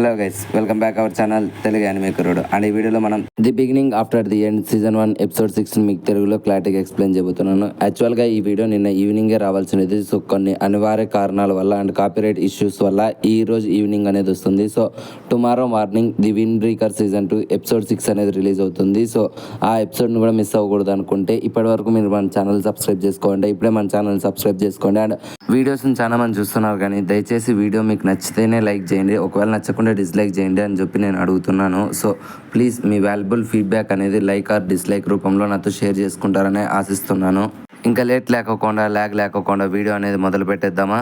Hello guys, welcome back our channel Telugu anime కుర్రోడు. And ఈ వీడియోలో మనం the beginning after the end season 1 episode 6 మీకు తెలుగులో క్లారిటీగా ఎక్స్ప్లెయిన్ చేయబోతున్నాను. యాక్చువల్గా ఈ వీడియో నిన్న ఈవినింగే రావాల్సినది. సో కొన్ని అనివార్య కారణాల వల్ల అండ్ కాపీరైట్ ఇష్యూస్ వల్ల ఈ రోజు ఈవినింగ్ అనేది వస్తుంది. So tomorrow morning the win breaker season 2 episode 6 అనేది రిలీజ్ అవుతుంది. సో ఆ ఎపిసోడ్ని కూడా మిస్ అవ్వకూడదు అనుకుంటే ఇప్పటి వరకు మీరు మన ఛానల్ సబ్స్క్రైబ్ చేసుకోండి. ఇప్పుడే మన ఛానల్ సబ్స్క్రైబ్ చేసుకోండి. అండ్ వీడియోస్ని చాలా మంది చూస్తున్నారు, కానీ దయచేసి వీడియో మీకు నచ్చితేనే లైక్ చేయండి, ఒకవేళ నచ్చకుండా డిస్లైక్ చేయండి అని చెప్పి నేను అడుగుతున్నాను. So please me valuable feedback అనేది లైక్ ఆర్ డిస్లైక్ రూపంలో నాతో షేర్ చేసుకుంటారని ఆశిస్తున్నాను. ఇంకా లేట్ లేకోకుండా ల్యాగ్ లేకోకుండా వీడియో అనేది మొదలు పెట్టేద్దామా.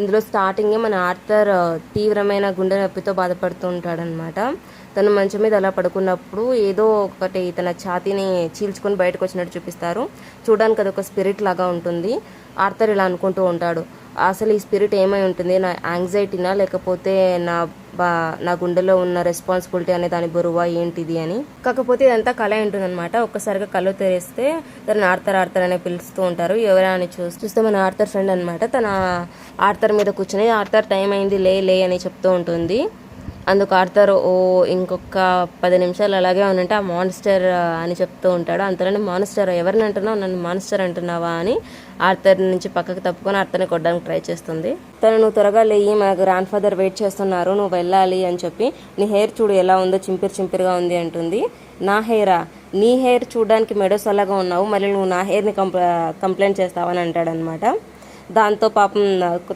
ఇందులో స్టార్టింగే మన ఆర్థర్ తీవ్రమైన గుండె నొప్పితో బాధపడుతూ ఉంటాడనమాట. తను మంచం మీద అలా పడుకున్నప్పుడు ఏదో ఒకటి తన ఛాతీని చీల్చుకొని బయటకు వచ్చినట్టు చూపిస్తారు. చూడడానికి అది ఒక స్పిరిట్ లాగా ఉంటుంది. ఆర్థర్ ఇలా అనుకుంటూ ఉంటాడు, అసలు ఈ స్పిరిట్ ఏమై ఉంటుంది, నా యాంగ్జైటీనా లేకపోతే నా గుండెలో ఉన్న రెస్పాన్సిబిలిటీ అనే దాని బరువా ఏంటిది అని. కాకపోతే ఇదంతా కళ ఉంటుందన్నమాట. ఒక్కసారిగా కళ్ళు తెరిస్తే తన ఆర్థర్ అనే పిలుస్తూ ఉంటారు. ఎవరా అని చూస్తే మన ఆర్థర్ ఫ్రెండ్ అనమాట. తన ఆర్థర్ మీద కూర్చొని ఆర్థర్ టైం అయింది లే అని చెప్తూ ఉంటుంది. అందుకు ఆర్థర్ ఇంకొక 10 నిమిషాలు అలాగే ఉన్నంటే ఆ మాన్స్టర్ అని చెప్తూ ఉంటాడు. అంతలోనే మాన్స్టర్, ఎవరిని అంటున్నావు, నన్ను మాన్స్టర్ అంటున్నావా అని ఆర్థర్ నుంచి పక్కకు తప్పుకొని ఆర్థర్ని కొట్టడానికి ట్రై చేస్తుంది. నువ్వు త్వరగా లేయి, మా గ్రాండ్ ఫాదర్ వెయిట్ చేస్తున్నారు, నువ్వు వెళ్ళాలి అని చెప్పి, నీ హెయిర్ చూడు ఎలా ఉందో, చింపిరిగా ఉంది అంటుంది. నా హెయిరా, నీ హెయిర్ చూడడానికి మెడోసలాగా ఉన్నావు, మళ్ళీ నువ్వు నా హెయిర్ని కంప్లైంట్ చేస్తావని అంటాడనమాట. దాంతో పాపం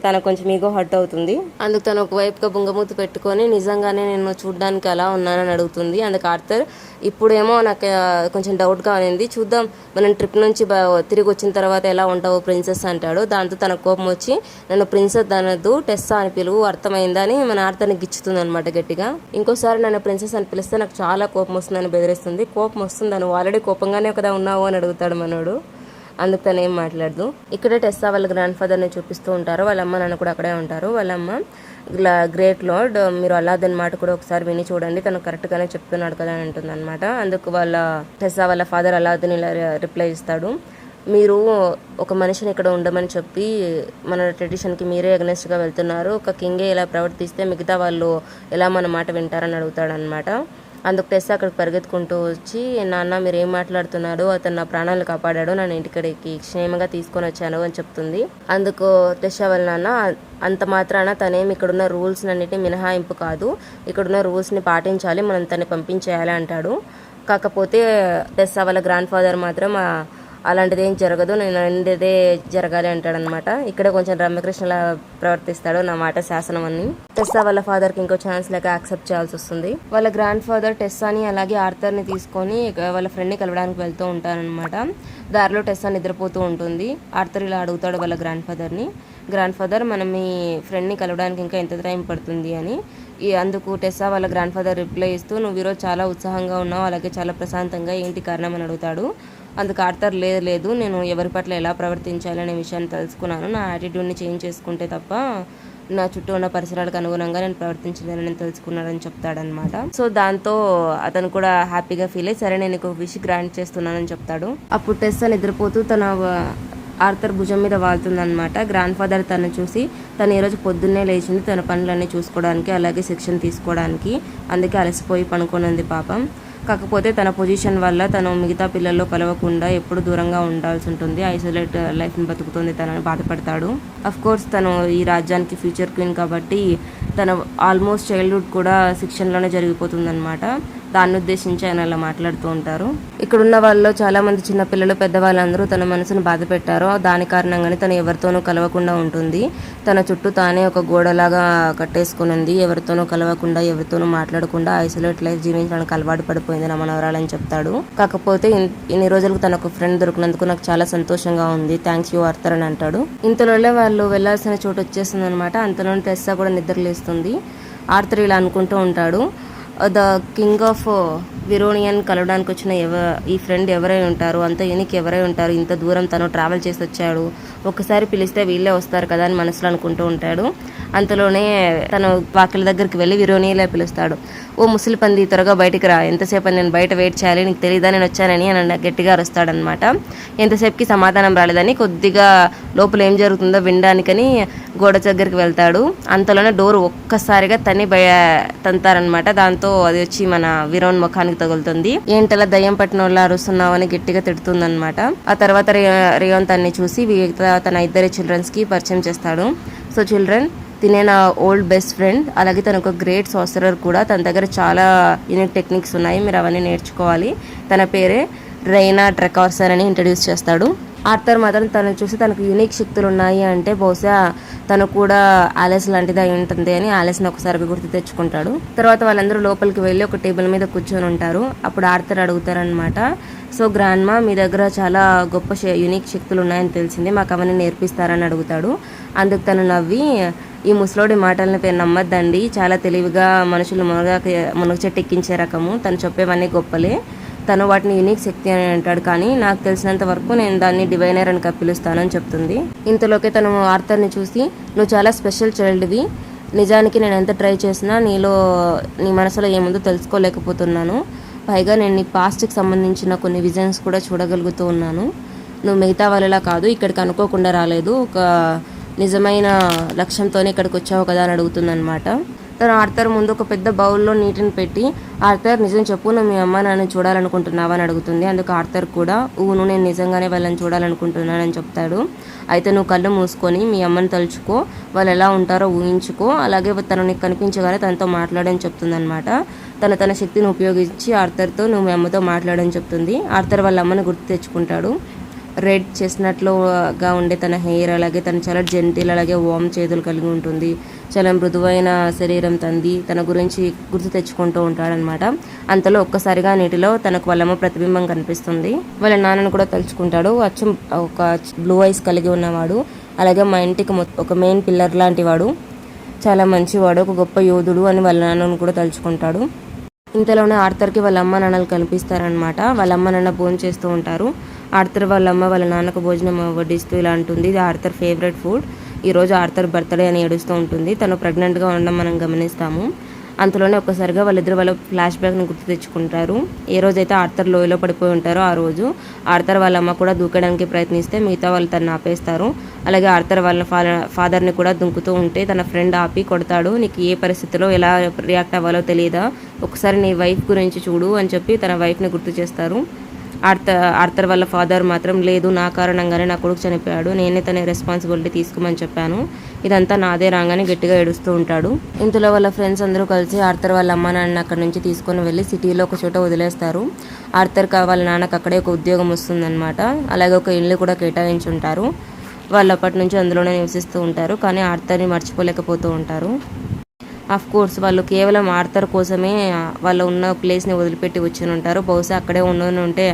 తనకు కొంచెం ఈగో హర్ట్ అవుతుంది. అందుకు తను ఒకవైపుగా బుంగమూతి పెట్టుకొని నిజంగానే నేను చూడడానికి అలా ఉన్నానని అడుగుతుంది. అందుకు ఆర్థర్, ఇప్పుడేమో నాకు కొంచెం డౌట్గా ఉంది, చూద్దాం మనం ట్రిప్ నుంచి తిరిగి వచ్చిన తర్వాత ఎలా ఉంటావు ప్రిన్సెస్ అంటాడు. దాంతో తన కోపం వచ్చి, నన్ను ప్రిన్సెస్ అనద్దు, టెస్సా అని పిలువు, అర్థమైందని మన ఆర్థర్ని గిచ్చుతుంది అనమాట గట్టిగా. ఇంకోసారి నన్ను ప్రిన్సెస్ అని పిలిస్తే నాకు చాలా కోపం వస్తుందని బెదిరిస్తుంది. కోపం వస్తుంది, నువ్వు ఆల్రెడీ కోపంగానే కదా ఉన్నావు అని అడుగుతాడు మనోడు. అందుకు తను ఏం మాట్లాడదు. ఇక్కడే టెస్సా వాళ్ళ గ్రాండ్ ఫాదర్ని చూపిస్తూ ఉంటారు. వాళ్ళ అమ్మ నాన్న కూడా అక్కడే ఉంటారు. వాళ్ళ అమ్మ, గ్రేట్ లార్డ్, మీరు అలాదన్ మాట కూడా ఒకసారి విని చూడండి, తను కరెక్ట్గానే చెప్తున్నాడు కదా అని అంటుంది అనమాట. అందుకు టెస్సా వాళ్ళ ఫాదర్ అలాదన్ ఇలా రిప్లై ఇస్తాడు, మీరు ఒక మనిషిని ఇక్కడ ఉండమని చెప్పి మన ట్రెడిషన్కి మీరే అగెనెస్ట్గా వెళ్తున్నారు. ఒక కింగే ఇలా ప్రవర్తిస్తే మిగతా వాళ్ళు ఎలా మన మాట వింటారని అడుగుతాడు అనమాట. అందుకు టెస్సా అక్కడికి పరిగెత్తుకుంటూ వచ్చి, నాన్న మీరు ఏం మాట్లాడుతున్నాడు, అతను నా ప్రాణాలు కాపాడాడు, నన్ను ఇంటికి క్షేమంగా తీసుకొని వచ్చాను అని చెప్తుంది. అందుకు టెస్సా వాళ్ళ నాన్న, అంత మాత్రాన తనేమి ఇక్కడున్న రూల్స్ అన్నిటిని మినహాయింపు కాదు, ఇక్కడున్న రూల్స్ని పాటించాలి, మనం తనని పంపించేయాలి అంటాడు. కాకపోతే టెస్సా వాళ్ళ గ్రాండ్ ఫాదర్ మాత్రం అలాంటిది ఏం జరగదు, నేను అనేది జరగాలి అంటాడనమాట. ఇక్కడ కొంచెం రమ్యకృష్ణలా ప్రవర్తిస్తాడు, నా మాట శాసనం అని. టెస్సా వాళ్ళ ఫాదర్కి ఇంకో ఛాన్స్ లేక యాక్సెప్ట్ చేయాల్సి వస్తుంది. వాళ్ళ గ్రాండ్ ఫాదర్ టెస్సాని అలాగే ఆర్థర్ని తీసుకొని వాళ్ళ ఫ్రెండ్ని కలవడానికి వెళ్తూ ఉంటారనమాట. దారిలో టెస్సా నిద్రపోతూ ఉంటుంది. ఆర్థర్ ఇలా అడుగుతాడు వాళ్ళ గ్రాండ్ ఫాదర్ని, గ్రాండ్ ఫాదర్ మనం మీ ఫ్రెండ్ని కలవడానికి ఇంకా ఎంత టైం పడుతుంది అని. అందుకు టెస్సా వాళ్ళ గ్రాండ్ ఫాదర్ రిప్లై ఇస్తూ, నువ్వు ఈరోజు చాలా ఉత్సాహంగా ఉన్నావు, అలాగే చాలా ప్రశాంతంగా, ఏంటి కారణం అని అడుగుతాడు. అందుకు ఆర్థర్, లేదు నేను ఎవరి పట్ల ఎలా ప్రవర్తించాలి అనే విషయాన్ని తెలుసుకున్నాను, నా యాటిట్యూడ్ని చేంజ్ చేసుకుంటే తప్ప నా చుట్టూ ఉన్న పరిసరాలకు అనుగుణంగా నేను ప్రవర్తించలేదని నేను తెలుసుకున్నానని చెప్తాడనమాట. సో దాంతో అతను కూడా హ్యాపీగా ఫీల్ అయ్యి, సరే నేను ఒక విష్ గ్రాంట్ చేస్తున్నానని చెప్తాడు. అప్పుడు టెస్సా నిద్రపోతూ తన ఆర్థర్ భుజం మీద వాళ్తుందనమాట. గ్రాండ్ ఫాదర్ తను చూసి, తను ఈరోజు పొద్దున్నే లేచింది తన పనులన్నీ చూసుకోవడానికి, అలాగే శిక్షణ తీసుకోవడానికి, అందుకే అలసిపోయి పనుకోనుంది పాపం. కాకపోతే తన పొజిషన్ వల్ల తను మిగతా పిల్లల్లో కలవకుండా ఎప్పుడు దూరంగా ఉండాల్సి ఉంటుంది, ఐసోలేట్ లైఫ్ని బతుకుతుంది తనని బాధపడతాడు. అఫ్ కోర్స్ తను ఈ రాజ్యానికి ఫ్యూచర్ క్వీన్ కాబట్టి తన ఆల్మోస్ట్ చైల్డ్హుడ్ కూడా శిక్షణలోనే జరిగిపోతుందన్నమాట. దాన్ని ఉద్దేశించి ఆయన అలా మాట్లాడుతూ ఉంటారు. ఇక్కడున్న వాళ్ళలో చాలా మంది చిన్నపిల్లలు, పెద్దవాళ్ళందరూ తన మనసును బాధ పెట్టారు. దాని కారణంగానే తను ఎవరితోనూ కలవకుండా ఉంటుంది. తన చుట్టూ తానే ఒక గోడలాగా కట్టేసుకునింది, ఎవరితోనూ కలవకుండా, ఎవరితోనూ మాట్లాడకుండా ఐసోలేట్ లైఫ్ జీవించడానికి అలవాటు పడిపోయింది నా మనవరాలని చెప్తాడు. కాకపోతే ఇన్ని రోజులకు తనకు ఫ్రెండ్ దొరికినందుకు నాకు చాలా సంతోషంగా ఉంది, థ్యాంక్స్ యూ ఆర్థర్ అని అంటాడు. ఇంతలోనే వాళ్ళు వెళ్లాల్సిన చోటు వచ్చేస్తుంది అనమాట. అంతలోనే టెస్సా కూడా నిద్రలేస్తుంది. ఆర్థర్ ఇలా అనుకుంటూ ఉంటాడు, ద కింగ్ ఆఫ్ విరోనియన్ కలవడానికి వచ్చిన ఈ ఫ్రెండ్ ఎవరై ఉంటారు, అంత యూనిక్ ఎవరై ఉంటారు, ఇంత దూరం తను ట్రావెల్ చేసి వచ్చాడు, ఒక్కసారి పిలిస్తే వీళ్ళే వస్తారు కదా అని మనసులో అనుకుంటూ ఉంటాడు. అంతలోనే తను వాకిల దగ్గరికి వెళ్ళి విరోనియలే పిలుస్తాడు. ఓ ముసలి పంది, త్వరగా బయటికి రా, ఎంతసేపు నేను బయట వెయిట్ చేయాలి, నీకు తెలియదా నేను వచ్చానని అని గట్టిగా అరుస్తాడనమాట. ఎంతసేపుకి సమాధానం రాలేదని కొద్దిగా లోపల ఏం జరుగుతుందో వినడానికని గోడ దగ్గరికి వెళ్తాడు. అంతలోనే డోర్ ఒక్కసారిగా తంతారనమాట. దాంతో అది వచ్చి మన విరోన్ ముఖానికి తగులుతుంది. ఏంటలా దయ్యం పట్టిన వాళ్ళ అరుస్తున్నావు అని గట్టిగా తిడుతుందనమాట. ఆ తర్వాత రియోన్ తన్ని చూసి తన ఇద్దరి చిల్డ్రన్స్ కి పరిచయం చేస్తాడు. సో చిల్డ్రన్, తినే నా ఓల్డ్ బెస్ట్ ఫ్రెండ్, అలాగే తను ఒక గ్రేట్ సాసరర్ కూడా. తన దగ్గర చాలా యూనిక్ టెక్నిక్స్ ఉన్నాయి, మీరు అవన్నీ నేర్చుకోవాలి. తన పేరే రైనా డ్రకార్సర్ అని ఇంట్రడ్యూస్ చేస్తాడు. ఆర్థర్ మాత్రం తను చూసి తనకు యూనిక్ శక్తులు ఉన్నాయి అంటే బహుశా తను కూడా ఆలెస్ లాంటిది అయి ఉంటుంది అని ఆలెస్ని ఒకసారి గుర్తు తెచ్చుకుంటాడు. తర్వాత వాళ్ళందరూ లోపలికి వెళ్ళి ఒక టేబుల్ మీద కూర్చొని ఉంటారు. అప్పుడు ఆర్థర్ అడుగుతారనమాట, సో గ్రాండ్ మా, మీ దగ్గర చాలా గొప్ప యూనిక్ శక్తులు ఉన్నాయని తెలిసింది, మాకు అవన్నీ నేర్పిస్తారని అడుగుతాడు. అందుకు తను నవ్వి, ఈ ముసలోడి మాటలని నమ్మద్దండి, చాలా తెలివిగా మనుషులు మునగ చెట్టు ఎక్కించే రకము, తను చెప్పేవన్నీ గొప్పలే, తను వాటిని యూనిక్ శక్తి అని అంటాడు, కానీ నాకు తెలిసినంత వరకు నేను దాన్ని డివైనర్ అని పిలుస్తానని చెప్తుంది. ఇంతలోకే తను ఆర్థర్ని చూసి, నువ్వు చాలా స్పెషల్ చైల్డ్వి, నిజానికి నేను ఎంత ట్రై చేసినా నీ మనసులో ఏముందో తెలుసుకోలేకపోతున్నాను, పైగా నేను నీ పాస్ట్కి సంబంధించిన కొన్ని విజన్స్ కూడా చూడగలుగుతూ ఉన్నాను, నువ్వు మిగతా వాళ్ళలా కాదు, ఇక్కడికి అనుకోకుండా రాలేదు, ఒక నిజమైన లక్ష్యంతోనే ఇక్కడికి వచ్చావు కదా అని అడుగుతుందన్నమాట. తను ఆర్థర్ ముందు ఒక పెద్ద బౌల్లో నీటిని పెట్టి, ఆర్థర్ నిజం చెప్పు, నువ్వు మీ అమ్మ నాన్న చూడాలనుకుంటున్నావా అని అడుగుతుంది. అందుకు ఆర్థర్ కూడా, ఊను నేను నిజంగానే వాళ్ళని చూడాలనుకుంటున్నానని చెప్తాడు. అయితే నువ్వు కళ్ళు మూసుకొని మీ అమ్మని తలుచుకో, వాళ్ళు ఎలా ఉంటారో ఊహించుకో, అలాగే తను నీకు కనిపించగానే తనతో మాట్లాడని చెప్తుంది అనమాట. తన శక్తిని ఉపయోగించి ఆర్థర్తో నువ్వు మీ అమ్మతో మాట్లాడని చెప్తుంది. ఆర్థర్ వాళ్ళ అమ్మని గుర్తు తెచ్చుకుంటాడు. రెడ్ చేసినట్లుగా ఉండే తన హెయిర్, అలాగే తను చాలా జెంటిల్, అలాగే వామ్ చేతులు కలిగి ఉంటుంది, చాలా మృదువైన శరీరం తంది, తన గురించి గుర్తు తెచ్చుకుంటూ ఉంటాడనమాట. అంతలో ఒక్కసారిగా నీటిలో తనకు వాళ్ళమ్మ ప్రతిబింబం కనిపిస్తుంది. వాళ్ళ నాన్నను కూడా తలుచుకుంటాడు. అచ్చం ఒక బ్లూ ఐస్ కలిగి ఉన్నవాడు, అలాగే మా ఇంటికి ఒక మెయిన్ పిల్లర్ లాంటి వాడు, చాలా మంచివాడు, ఒక గొప్ప యోధుడు అని వాళ్ళ నాన్నను కూడా తలుచుకుంటాడు. ఇంతలోనే ఆర్థర్కి వాళ్ళ అమ్మ నాన్నలు కనిపిస్తారనమాట. వాళ్ళ అమ్మ నాన్న భోజనం చేస్తూ ఉంటారు. ఆర్థర్ వాళ్ళ అమ్మ వాళ్ళ నాన్నకు భోజనం వడ్డిస్తూ ఇలా అంటుంది, ఇది ఆర్థర్ ఫేవరెట్ ఫుడ్, ఈరోజు ఆర్థర్ బర్త్డే అని ఏడుస్తూ ఉంటుంది. తను ప్రెగ్నెంట్గా ఉండడం మనం గమనిస్తాము. అంతలోనే ఒక్కసారిగా వాళ్ళిద్దరు వాళ్ళ ఫ్లాష్ బ్యాక్ని గుర్తు తెచ్చుకుంటారు. ఏ రోజైతే ఆర్థర్ లోయలో పడిపోయి ఉంటారో ఆ రోజు ఆర్థర్ వాళ్ళ అమ్మ కూడా దూకడానికి ప్రయత్నిస్తే మిగతా వాళ్ళు తను ఆపేస్తారు. అలాగే ఆర్థర్ వాళ్ళ ఫాదర్ని కూడా దుంకుతూ ఉంటే తన ఫ్రెండ్ ఆపి కొడతాడు. నీకు ఏ పరిస్థితిలో ఎలా రియాక్ట్ అవ్వాలో తెలియదా, ఒకసారి నీ వైఫ్ గురించి చూడు అని చెప్పి తన వైఫ్ని గుర్తు చేస్తారు. ఆర్థర్ వాళ్ళ ఫాదర్ మాత్రం, లేదు, నా కారణంగానే నా కొడుకు చనిపోయాడు, నేనే తన రెస్పాన్సిబిలిటీ తీసుకోమని చెప్పాను, ఇదంతా నాదే రాగానే గట్టిగా ఏడుస్తూ ఉంటాడు. ఇంతలో వాళ్ళ ఫ్రెండ్స్ అందరూ కలిసి ఆర్థర్ వాళ్ళ అమ్మ నాన్న అక్కడి నుంచి తీసుకొని వెళ్ళి సిటీలో ఒక చోట వదిలేస్తారు. ఆర్థర్ వాళ్ళ నాన్నకు అక్కడే ఒక ఉద్యోగం వస్తుందన్నమాట, అలాగే ఒక ఇల్లు కూడా కేటాయించి ఉంటారు. వాళ్ళు అప్పటి నుంచి అందులోనే నివసిస్తూ ఉంటారు, కానీ ఆర్థర్ని మర్చిపోలేకపోతూ ఉంటారు. ఆఫ్ కోర్స్ వాళ్ళు కేవలం ఆర్థర్ కోసమే వాళ్ళు ఉన్న ప్లేస్ని వదిలిపెట్టి వచ్చి ఉంటారు. బహుశా అక్కడే ఉంటే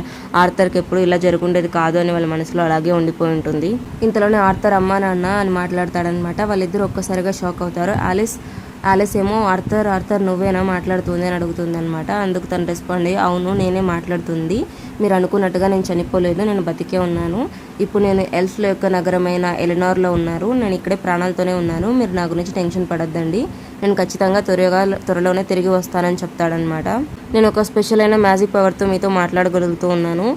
ఆర్థర్కి ఎప్పుడు ఇలా జరుగుండేది కాదు అని వాళ్ళ మనసులో అలాగే ఉండిపోయి ఉంటుంది. ఇంతలోనే ఆర్థర్ అమ్మా నాన్న అని మాట్లాడతాడనమాట. వాళ్ళిద్దరూ ఒక్కసారిగా షాక్ అవుతారు. ఆలిస్ ఏమో ఆర్థర్ నువ్వేనా మాట్లాడుతుంది అని అడుగుతుంది అనమాట. అందుకు తను రెస్పాండ్ అయ్యి, అవును నేనే మాట్లాడుతుంది, మీరు అనుకున్నట్టుగా నేను చనిపోలేదు, నేను బతికే ఉన్నాను, ఇప్పుడు నేను ఎల్ఫ్ల యొక్క నగరమైన ఎలినార్లో ఉన్నారు, నేను ఇక్కడే ప్రాణాలతోనే ఉన్నాను, మీరు నా గురించి టెన్షన్ పడొద్దండి, నేను ఖచ్చితంగా త్వరలోనే తిరిగి వస్తానని చెప్తాడనమాట. నేను ఒక స్పెషల్ అయిన మ్యాజిక్ పవర్తో మీతో మాట్లాడగలుగుతూ ఉన్నాను,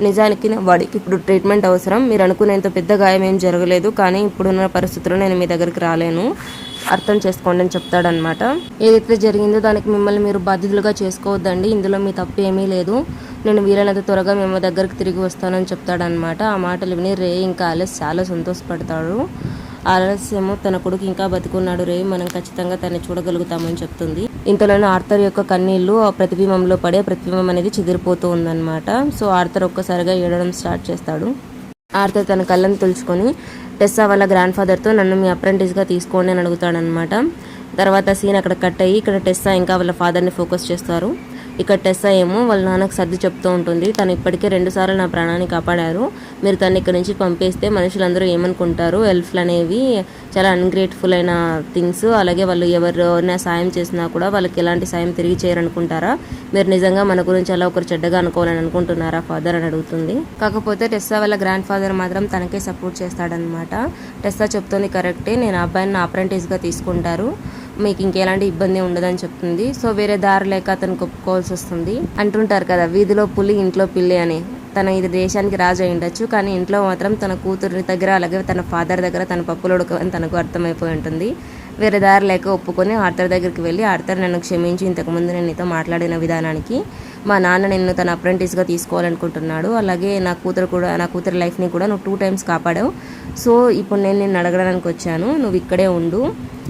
నిజానికి వాడికి ఇప్పుడు ట్రీట్మెంట్ అవసరం, మీరు అనుకునేంత పెద్ద గాయం ఏం జరగలేదు, కానీ ఇప్పుడున్న పరిస్థితుల్లో నేను మీ దగ్గరికి రాలేను, అర్థం చేసుకోండి అని చెప్తాడనమాట. ఏదైతే జరిగిందో దానికి మిమ్మల్ని మీరు బాధ్యతలుగా చేసుకోవద్దండి, ఇందులో మీ తప్పు ఏమీ లేదు, నేను వీలైనంత త్వరగా మేము దగ్గరికి తిరిగి వస్తానని చెప్తాడనమాట. ఆ మాటలు విని రే ఇంకా ఆలెస్ చాలా సంతోషపడతాడు. ఆలెస్ ఏమో తన కొడుకు ఇంకా బతికున్నాడు రే, మనం ఖచ్చితంగా తనని చూడగలుగుతామని చెప్తుంది. ఇంతలోనే ఆర్థర్ యొక్క కన్నీళ్లు ఆ ప్రతిబింబంలో పడే ప్రతిబింబం అనేది చెదిరిపోతూ ఉందన్నమాట. సో ఆర్థర్ ఒక్కసారిగా ఏడవడం స్టార్ట్ చేస్తాడు. ఆర్థర్ తన కళ్ళని తులుచుకొని టెస్సా వాళ్ళ గ్రాండ్ ఫాదర్తో నన్ను మీ అప్రెంటిస్గా తీసుకోండి అని అడుగుతాడనమాట. తర్వాత సీన్ అక్కడ కట్ అయ్యి ఇక్కడ టెస్సా ఇంకా వాళ్ళ ఫాదర్ని ఫోకస్ చేస్తారు. ఇక్కడ టెస్సా ఏమో వాళ్ళ నాన్నకు సర్ది చెప్తూ ఉంటుంది. తను ఇప్పటికే 2 సార్లు నా ప్రాణాన్ని కాపాడారు, మీరు తను ఇక్కడ నుంచి పంపేస్తే మనుషులందరూ ఏమనుకుంటారు, ఎల్ఫ్లు అనేవి చాలా అన్గ్రేట్ఫుల్ అయిన థింగ్స్, అలాగే వాళ్ళు ఎవరైనా సాయం చేసినా కూడా వాళ్ళకి ఎలాంటి సాయం తిరిగి చేయరనుకుంటారా, మీరు నిజంగా మన గురించి అలా ఒకరు చెడ్డగా అనుకోవాలని అనుకుంటున్నారా ఫాదర్ అని అడుగుతుంది. కాకపోతే టెస్సా వాళ్ళ గ్రాండ్ ఫాదర్ మాత్రం తనకే సపోర్ట్ చేస్తాడనమాట. టెస్సా చెప్తుంది కరెక్టే, నేను ఆ అబ్బాయిని నా అప్రెంటిస్గా తీసుకుంటారు, మీకు ఇంకెలాంటి ఇబ్బంది ఉండదని చెప్తుంది. సో వేరే దారి లేక అతనికి ఒప్పుకోవాల్సి వస్తుంది. అంటుంటారు కదా, వీధిలో పులి ఇంట్లో పిల్లి అని. తన ఇది దేశానికి రాజు అయి ఉండొచ్చు, కానీ ఇంట్లో మాత్రం తన కూతురి దగ్గర అలాగే తన ఫాదర్ దగ్గర తన పప్పులు ఉడకవని తనకు అర్థమైపోయి ఉంటుంది. వేరే దారి లేక ఒప్పుకొని ఆర్థర్ దగ్గరికి వెళ్ళి, ఆర్థర్ నన్ను క్షమించి, ఇంతకుముందు నేను నీతో మాట్లాడిన విధానానికి మా నాన్న నిన్ను తన అప్రెంటిస్గా తీసుకోవాలనుకుంటున్నాడు, అలాగే నా కూతురు లైఫ్ని కూడా నువ్వు 2 times కాపాడావు, సో ఇప్పుడు నేను నిన్ను అడగడానికి వచ్చాను, నువ్వు ఇక్కడే ఉండు,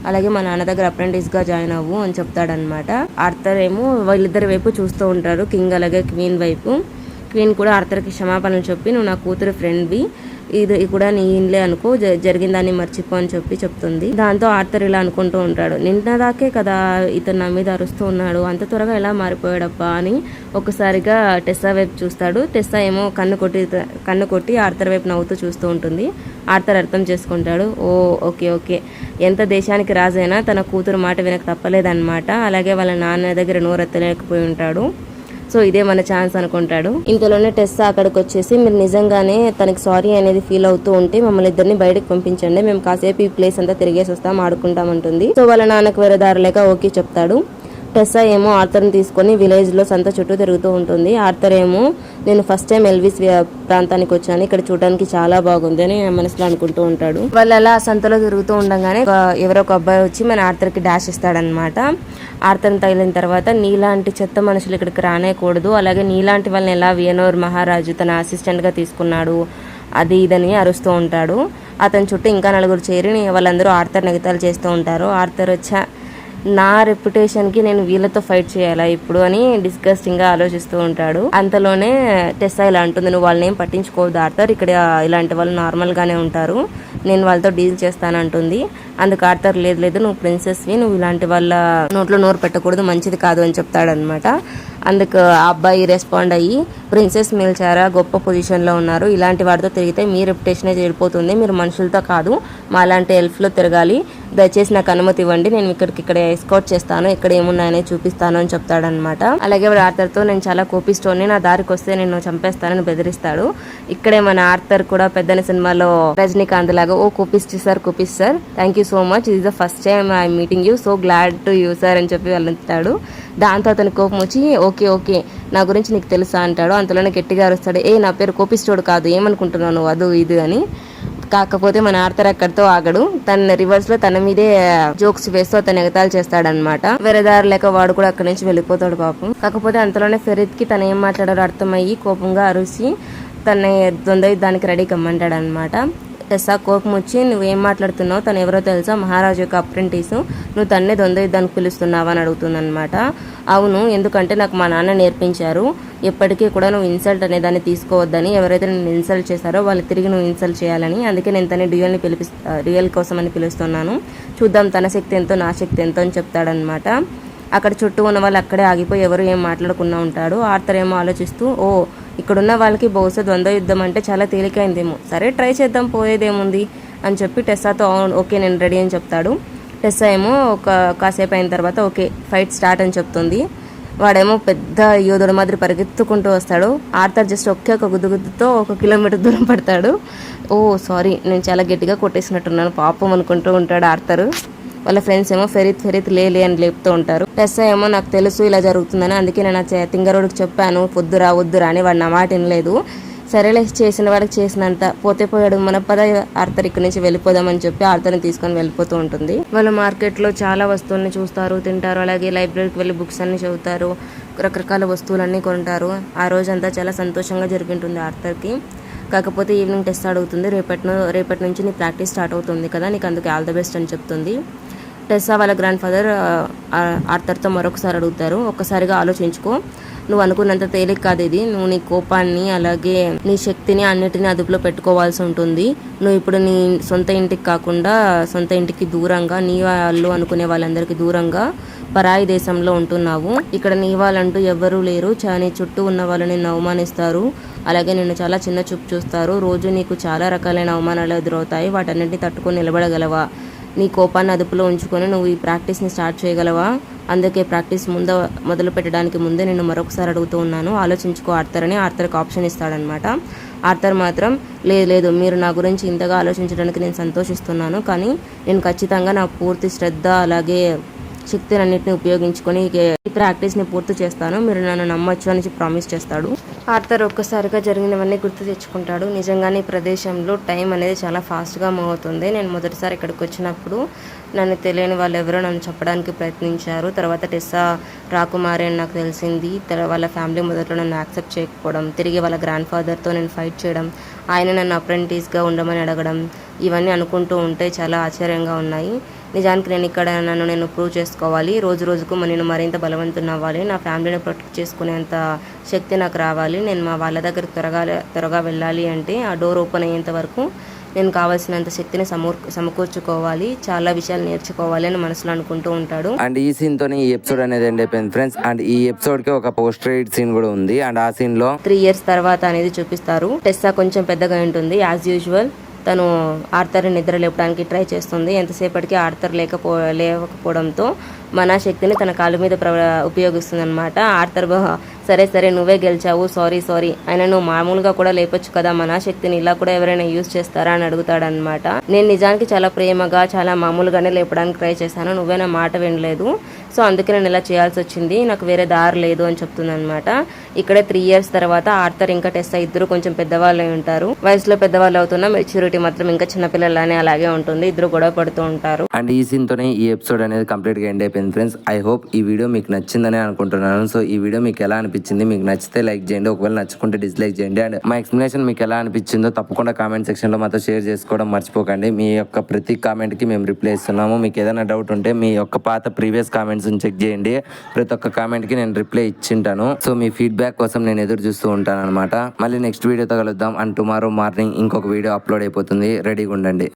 అలాగే మా నాన్న దగ్గర అప్రెంటిస్గా జాయిన్ అవ్వు అని చెప్తాడనమాట. ఆర్థర్ ఏమో వాళ్ళిద్దరి వైపు చూస్తూ ఉంటారు, కింగ్ అలాగే క్వీన్ వైపు. క్వీన్ కూడా ఆర్థర్కి క్షమాపణలు చెప్పి, నువ్వు నా కూతురు ఫ్రెండ్వి, ఇది కూడా నీ ఇండ్లే అనుకో, జరిగిన దాన్ని మర్చిపో అని చెప్తుంది. దాంతో ఆర్థర్ ఇలా అనుకుంటూ ఉంటాడు, నిన్నదాకే కదా ఇతను నా మీద అరుస్తూ ఉన్నాడు, అంత త్వరగా ఎలా మారిపోయాడప్పా అని ఒకసారిగా టెస్సా వైపు చూస్తాడు. టెస్సా ఏమో కన్ను కొట్టి ఆర్థర్ వైపు నవ్వుతూ చూస్తూ ఉంటుంది. ఆర్థర్ అర్థం చేసుకుంటాడు, ఓ ఓకే, ఎంత దేశానికి రాజైనా తన కూతురు మాట వినక తప్పలేదన్నమాట, అలాగే వాళ్ళ నాన్న దగ్గర నోరెత్తలేకపోయి ఉంటాడు, సో ఇదే మన ఛాన్స్ అనుకుంటాడు. ఇంతలోనే టెస్సా అక్కడికి వచ్చేసి, మీరు నిజంగానే తనకి సారీ అనేది ఫీల్ అవుతూ ఉంటే మమ్మల్ని ఇద్దరిని బయటకు పంపించండి, మేము కాసేపు ఈ ప్లేస్ అంతా తిరిగేసి వస్తాం, ఆడుకుంటాం అంటుంది. సో వాళ్ళ నాన్నకు వేరే దారి లేక ఓకే చెప్తాడు. టెస్సా ఏమో ఆర్థర్ని తీసుకొని విలేజ్లో సంత చుట్టూ తిరుగుతూ ఉంటుంది. ఆర్థర్ ఏమో, నేను ఫస్ట్ టైం ఎల్విస్ ప్రాంతానికి వచ్చాను, ఇక్కడ చూడడానికి చాలా బాగుంది అని మనసులో అనుకుంటూ ఉంటాడు. వాళ్ళు అలా సంతలో తిరుగుతూ ఉండగానే ఎవరో ఒక అబ్బాయి వచ్చి మన ఆర్థర్కి డాష్ ఇస్తాడనమాట. ఆర్థర్ని తగిలిన తర్వాత, నీలాంటి చెత్త మనుషులు ఇక్కడికి రానేకూడదు, అలాగే నీలాంటి వాళ్ళని ఎలా వియనోర్ మహారాజు తన అసిస్టెంట్గా తీసుకున్నాడు, అది ఇదని అరుస్తూ ఉంటాడు. అతని చుట్టూ ఇంకా 4 చేరి వాళ్ళందరూ ఆర్థర్ నెగతాలు చేస్తూ ఉంటారు. ఆర్థర్ వచ్చా, నా రెప్యుటేషన్కి నేను వీళ్ళతో ఫైట్ చేయాలా ఇప్పుడు అని డిస్గస్టింగ్గా ఆలోచిస్తూ ఉంటాడు. అంతలోనే టెస్సా ఇలా అంటుంది, నువ్వు వాళ్ళని ఏం పట్టించుకోవద్దు ఆర్థర్, ఇక్కడ ఇలాంటి వాళ్ళు నార్మల్గానే ఉంటారు, నేను వాళ్ళతో డీల్ చేస్తానంటుంది. అందుకు ఆర్థర్, లేదు నువ్వు ప్రిన్సెస్వి, నువ్వు ఇలాంటి వాళ్ళ నోట్లో నోరు పెట్టకూడదు, మంచిది కాదు అని చెప్తాడనమాట. అందుకు ఆ అబ్బాయి రెస్పాండ్ అయ్యి, ప్రిన్సెస్ మీరు చాలా గొప్ప పొజిషన్లో ఉన్నారు, ఇలాంటి వాటితో తిరిగితే మీ రెప్యుటేషనే చెడిపోతుంది, మీరు మనుషులతో కాదు మా లాంటి ఎల్ఫ్లో తిరగాలి, దయచేసి నాకు అనుమతి ఇవ్వండి, నేను ఇక్కడ ఎస్కాట్ చేస్తాను, ఇక్కడ ఏమున్నాయని చూపిస్తాను అని చెప్తాడనమాట. అలాగే వాడు ఆర్థర్తో, నేను చాలా కోపిస్టోని, నా దారికి వస్తే నేను చంపేస్తానని బెదిరిస్తాడు. ఇక్కడే మన ఆర్థర్ కూడా పెద్దని సినిమాలో రజనీకాంత్ లాగా, ఓ కోపిస్ట్ sir thank you so much, ఇది the first time I meeting you, so glad to you sir అని చెప్పి వెళ్తాడు. దాంతో అతని కోపం వచ్చి, ఓకే నా గురించి నీకు తెలుసా అంటాడు. అంతలోనే గట్టిగా అరుస్తాడు, నా పేరు కోపిస్టోడు కాదు, ఏమనుకుంటున్నాను అది ఇది అని. కాకపోతే మన ఆర్థర్ అక్కడితో ఆగడు, తన రివర్స్ లో తన మీదే జోక్స్ వేస్తూ అతను ఎగతాలు చేస్తాడనమాట. వేరే దారి లేక వాడు కూడా అక్కడి నుంచి వెళ్ళిపోతాడు పాపం. కాకపోతే అంతలోనే ఫెరీద్ కి తను ఏం మాట్లాడారో అర్థమయ్యి కోపంగా అరిసి తన దానికి రెడీ కమ్మంటాడు అనమాట. టెస్సా కోపం వచ్చి, నువ్వేం మాట్లాడుతున్నావు, తను ఎవరో తెలుసా, మహారాజు యొక్క అప్రెంటిస్, నువ్వు తన్నే దానికి పిలుస్తున్నావా అని అడుగుతుందనమాట. అవును, ఎందుకంటే నాకు మా నాన్న నేర్పించారు, ఎప్పటికీ కూడా నువ్వు ఇన్సల్ట్ అనే దాన్ని తీసుకోవద్దని, ఎవరైతే నేను ఇన్సల్ట్ చేశారో వాళ్ళు తిరిగి నువ్వు ఇన్సల్ట్ చేయాలని, అందుకే నేను తన డ్యూయల్ కోసం అని పిలుస్తున్నాను, చూద్దాం తన శక్తి ఎంతో నా శక్తి ఎంతో అని చెప్తాడనమాట. అక్కడ చుట్టూ ఉన్న వాళ్ళు అక్కడే ఆగిపోయి ఎవరు ఏం మాట్లాడకుండా ఉంటాడు. ఆర్థర్ ఏమో ఆలోచిస్తూ, ఇక్కడున్న వాళ్ళకి బహుశా ద్వంద్వ యుద్ధం అంటే చాలా తేలికైందేమో, సరే ట్రై చేద్దాం, పోయేదేముంది అని చెప్పి టెస్సాతో ఓకే నేను రెడీ అని చెప్తాడు. టెస్సా ఏమో కాసేపు అయిన తర్వాత ఓకే ఫైట్ స్టార్ట్ అని చెప్తుంది. వాడేమో పెద్ద యోధుడు మాదిరి పరిగెత్తుకుంటూ వస్తాడు. ఆర్థర్ జస్ట్ ఒక గుద్దుతో 1 కిలోమీటర్ దూరం పడతాడు. సారీ, నేను చాలా గట్టిగా కొట్టేసినట్టున్నాను పాపం అనుకుంటూ ఉంటాడు ఆర్థర్. వాళ్ళ ఫ్రెండ్స్ ఏమో ఫెరీత్ లేలే అని లేపుతూ ఉంటారు. టెస్సా ఏమో, నాకు తెలుసు ఇలా జరుగుతుందని, అందుకే నేను తింగరోడికి చెప్పాను వద్దురా అని, వాడు నా మాట వినలేదు, సరేలే చేసిన వాడికి చేసినంత, పోతే పోయాడు, మన పద ఆర్థర్ ఇక్కడి నుంచి వెళ్ళిపోదామని చెప్పి ఆర్థర్ని తీసుకొని వెళ్ళిపోతూ ఉంటుంది. వాళ్ళు మార్కెట్లో చాలా వస్తువుల్ని చూస్తారు, తింటారు, అలాగే లైబ్రరీకి వెళ్ళి బుక్స్ అన్ని చదువుతారు, రకరకాల వస్తువులన్నీ కొంటారు. ఆ రోజంతా చాలా సంతోషంగా జరుగుతుంది ఆర్థర్కి. కాకపోతే ఈవినింగ్ టెస్ట్ అడుగుతుంది, రేపటి నుంచి నీ ప్రాక్టీస్ స్టార్ట్ అవుతుంది కదా, నీకు అందుకే ఆల్ ద బెస్ట్ అని చెప్తుంది. టెస్సా వాళ్ళ గ్రాండ్ ఫాదర్ ఆర్థర్తో మరొకసారి అడుగుతారు, ఒక్కసారిగా ఆలోచించుకో, నువ్వు అనుకున్నంత తేలిక కాదు ఇది, నువ్వు నీ కోపాన్ని అలాగే నీ శక్తిని అన్నిటినీ అదుపులో పెట్టుకోవాల్సి ఉంటుంది. నువ్వు ఇప్పుడు నీ సొంత ఇంటికి కాకుండా సొంత ఇంటికి దూరంగా, నీ వాళ్ళు అనుకునే వాళ్ళందరికీ దూరంగా పరాయి దేశంలో ఉంటున్నావు. ఇక్కడ నీ వాళ్ళంటూ ఎవ్వరూ లేరు. నీ చుట్టూ ఉన్న వాళ్ళు నిన్ను అవమానిస్తారు, అలాగే నిన్ను చాలా చిన్న చూపు చూస్తారు. రోజు నీకు చాలా రకాలైన అవమానాలు ఎదురవుతాయి. వాటన్నింటినీ తట్టుకొని నిలబడగలవా? నీ కోపాన్ని అదుపులో ఉంచుకొని నువ్వు ఈ ప్రాక్టీస్ని స్టార్ట్ చేయగలవా? అందుకే ప్రాక్టీస్ మొదలు పెట్టడానికి ముందే నేను మరొకసారి అడుగుతూ ఉన్నాను, ఆలోచించుకో ఆర్థర్ అని ఆర్థర్కి ఆప్షన్ ఇస్తాడనమాట. ఆర్థర్ మాత్రం లేదు, మీరు నా గురించి ఇంతగా ఆలోచించడానికి నేను సంతోషిస్తున్నాను, కానీ నేను ఖచ్చితంగా నా పూర్తి శ్రద్ధ అలాగే శక్తినన్నింటినీ ఉపయోగించుకొని ఈ ప్రాక్టీస్ని పూర్తి చేస్తాను, మీరు నన్ను నమ్మొచ్చు అని ప్రామిస్ చేస్తాడు. ఆర్థర్ ఒక్కసారిగా జరిగినవన్నీ గుర్తు తెచ్చుకుంటాడు. నిజంగానే ఈ ప్రదేశంలో టైం అనేది చాలా ఫాస్ట్గా మూవ్ అవుతుంది. నేను మొదటిసారి ఇక్కడికి వచ్చినప్పుడు నన్ను తెలియని వాళ్ళు ఎవరో నన్ను చెప్పడానికి ప్రయత్నించారు. తర్వాత టెస్సా రాకుమారి అని నాకు తెలిసింది. వాళ్ళ ఫ్యామిలీ మొదట్లో నన్ను యాక్సెప్ట్ చేయకపోవడం, తిరిగి వాళ్ళ గ్రాండ్ ఫాదర్తో నేను ఫైట్ చేయడం, ఆయన నన్ను అప్రెంటిస్గా ఉండమని అడగడం, ఇవన్నీ అనుకుంటూ ఉంటే చాలా ఆశ్చర్యంగా ఉన్నాయి. నిజానికి నేను ఇక్కడ నేను ప్రూవ్ చేసుకోవాలి. రోజు రోజుకు నేను మరింత బలవంతుని అవ్వాలి. నా ఫ్యామిలీని ప్రొటెక్ట్ చేసుకునేంత శక్తి నాకు రావాలి. నేను మా వాళ్ళ దగ్గరికి త్వరగా వెళ్ళాలి అంటే ఆ డోర్ ఓపెన్ అయ్యేంత వరకు నేను కావాల్సినంత శక్తిని సమకూర్చుకోవాలి, చాలా విషయాలు నేర్చుకోవాలి అని మనసులో అనుకుంటూ ఉంటాడు. అండ్ ఈ సీన్ తోనే ఈ ఎపిసోడ్ అనేది ఎండ్ అయిపోయింది ఫ్రెండ్స్. అండ్ ఈ ఎపిసోడ్ కి ఒక పోస్ట్ క్రెడిట్ సీన్ కూడా ఉంది. అండ్ ఆ సీన్ లో 3 years తర్వాత అనేది చూపిస్తారు. టెస్సా కొంచెం పెద్దగా ఉంటుంది. యాజ్ యూజువల్ తను ఆర్థర్ని నిద్ర లేపడానికి ట్రై చేస్తుంది. ఎంతసేపటికి ఆర్థర్ లేకపోవడంతో మన శక్తిని తన కాళ్ళ మీద ఉపయోగిస్తుంది అనమాట. ఆర్థర్ సరే నువ్వే గెలిచావు, సారీ ఆయన నువ్వు మామూలుగా కూడా లేపొచ్చు కదా, మన శక్తిని ఇలా కూడా ఎవరైనా యూజ్ చేస్తారా అని అడుగుతాడనమాట. నేను నిజానికి చాలా ప్రేమగా చాలా మామూలుగానే లేపడానికి ట్రై చేశాను, నువ్వే నా మాట వినలేదు, సో అందుకే నేను ఇలా చేయాల్సి వచ్చింది, నాకు వేరే దారి లేదు అని చెప్తుంది అనమాట. ఇక్కడే 3 years తర్వాత ఆర్థర్ ఇంకా టెస్సా ఇద్దరు కొంచెం పెద్దవాళ్ళు ఉంటారు. వయసులో పెద్దవాళ్ళు అవుతున్న మెచ్యూరిటీ మాత్రం ఇంకా చిన్నపిల్లలానే అలాగే ఉంటుంది. ఇద్దరు గొడవ పడుతూ ఉంటారు. అండ్ ఈ సీన్ తోనే ఈ ఎపిసోడ్ అనేది కంప్లీట్ గా ఎండ్ అయిపోయింది ఫ్రెండ్స్. ఐ హోప్ ఈ వీడియో మీకు నచ్చిందని అనుకుంటున్నాను. సో ఈ వీడియో మీకు ఎలా అనిపించింది? మీకు నచ్చితే లైక్ చేయండి, ఒకవేళ నచ్చుకుంటే డిస్లైక్ చేయండి. అండ్ మా ఎక్స్ప్లెనేషన్ మీకు ఎలా అనిపించిందో తప్పకుండా కామెంట్ సెక్షన్ లో మాతో షేర్ చేసుకోవడం మర్చిపోకండి. మీ యొక్క ప్రతి కామెంట్ కి మేము రిప్లై ఇస్తున్నాము. మీకు ఏదైనా డౌట్ ఉంటే మీ యొక్క పాత ప్రీవియస్ కామెంట్స్ చెక్ చేయండి. ప్రతి ఒక్క కామెంట్ కి నేను రిప్లై ఇచ్చింటాను. సో మీ ఫీడ్బ్యాక్ కోసం నేను ఎదురు చూస్తూ ఉంటాను అనమాట. మళ్ళీ నెక్స్ట్ వీడియోతో కలుద్దాం. అండ్ టుమారో మార్నింగ్ ఇంకొక వీడియో అప్లోడ్ అయిపోతుంది, రెడీగా ఉండండి.